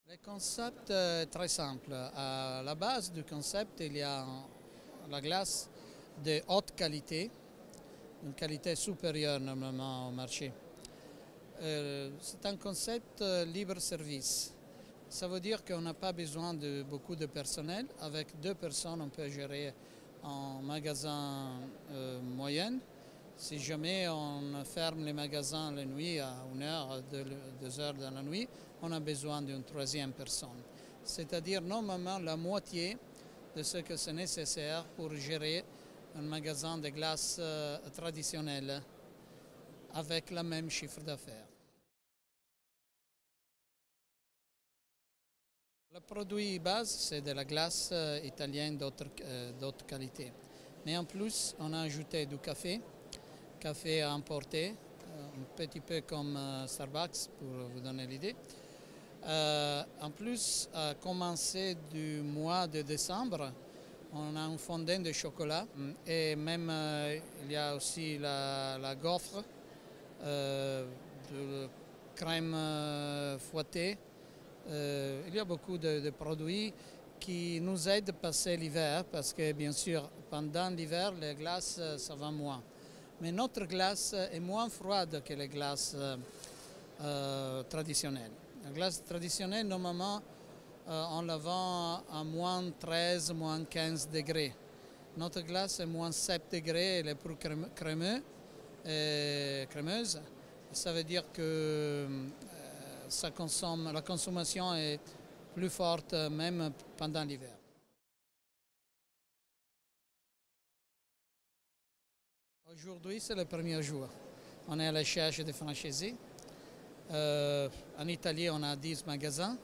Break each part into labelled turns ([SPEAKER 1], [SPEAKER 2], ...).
[SPEAKER 1] Le concept est très simple. À la base du concept, il y a la glace de haute qualité, une qualité supérieure normalement au marché. C'est un concept libre service. Ça veut dire qu'on n'a pas besoin de beaucoup de personnel. Avec 2 personnes, on peut gérer un magasin moyen. Si jamais on ferme les magasins la nuit à 1 heure, 2 heures dans la nuit, on a besoin d'une troisième personne. C'est-à-dire normalement la moitié de ce que c'est nécessaire pour gérer un magasin de glace traditionnel avec le même chiffre d'affaires. Le produit base, c'est de la glace italienne d'autre qualité. Mais en plus, on a ajouté du café à emporter, un petit peu comme Starbucks pour vous donner l'idée. En plus, à commencer du mois de décembre, on a un fondant de chocolat et même il y a aussi la gaufre, de crème fouettée. Il y a beaucoup de produits qui nous aident à passer l'hiver parce que bien sûr pendant l'hiver les glaces ça va moins. Mais notre glace est moins froide que les glaces traditionnelles. La glace traditionnelle normalement on la vend à moins 13, moins 15 degrés. Notre glace est moins 7 degrés, elle est plus crémeuse. Ça veut dire que la consommation est plus forte même pendant l'hiver. Aujourd'hui, c'est le premier jour. On est à la recherche des franchisés. En Italie, on a 10 magasins,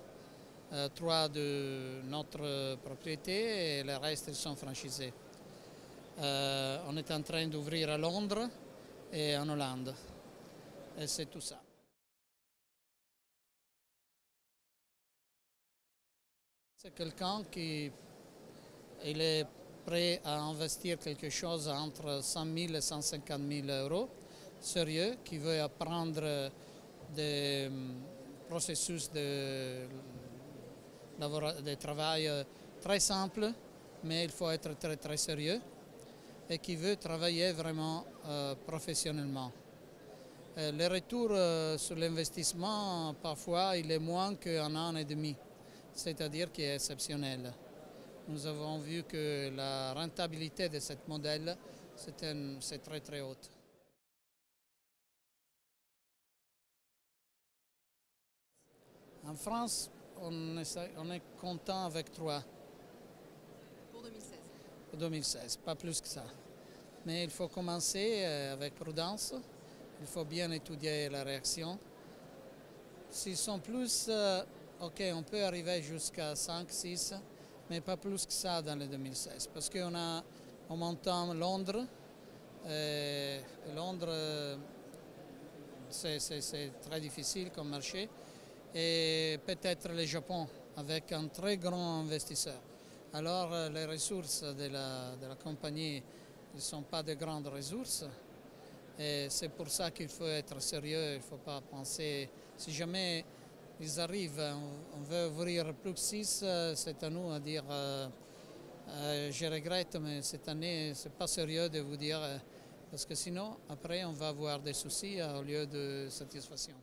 [SPEAKER 1] 3 de notre propriété et le reste ils sont franchisés. On est en train d'ouvrir à Londres et en Hollande. Et c'est tout ça. C'est quelqu'un qui est prêt à investir quelque chose entre 100 000 et 150 000 euros, sérieux, qui veut apprendre des processus de travail très simples, mais il faut être très très sérieux, et qui veut travailler vraiment professionnellement. Le retour sur l'investissement, parfois, il est moins qu'un an et demi, c'est-à-dire qu'il est exceptionnel. Nous avons vu que la rentabilité de ce modèle, c'est très très haute. En France, on est content avec 3.
[SPEAKER 2] Pour 2016.
[SPEAKER 1] Pour 2016, pas plus que ça. Mais il faut commencer avec prudence, il faut bien étudier la réaction. S'ils sont plus, ok, on peut arriver jusqu'à 5, 6, mais pas plus que ça dans le 2016. Parce qu'on a en montant Londres, et Londres c'est très difficile comme marché, et peut-être le Japon avec un très grand investisseur. Alors les ressources de la compagnie ne sont pas de grandes ressources. Et c'est pour ça qu'il faut être sérieux, il ne faut pas penser, si jamais ils arrivent, on veut ouvrir plus que 6, c'est à nous à dire je regrette, mais cette année, ce n'est pas sérieux de vous dire, parce que sinon, après, on va avoir des soucis au lieu de satisfaction.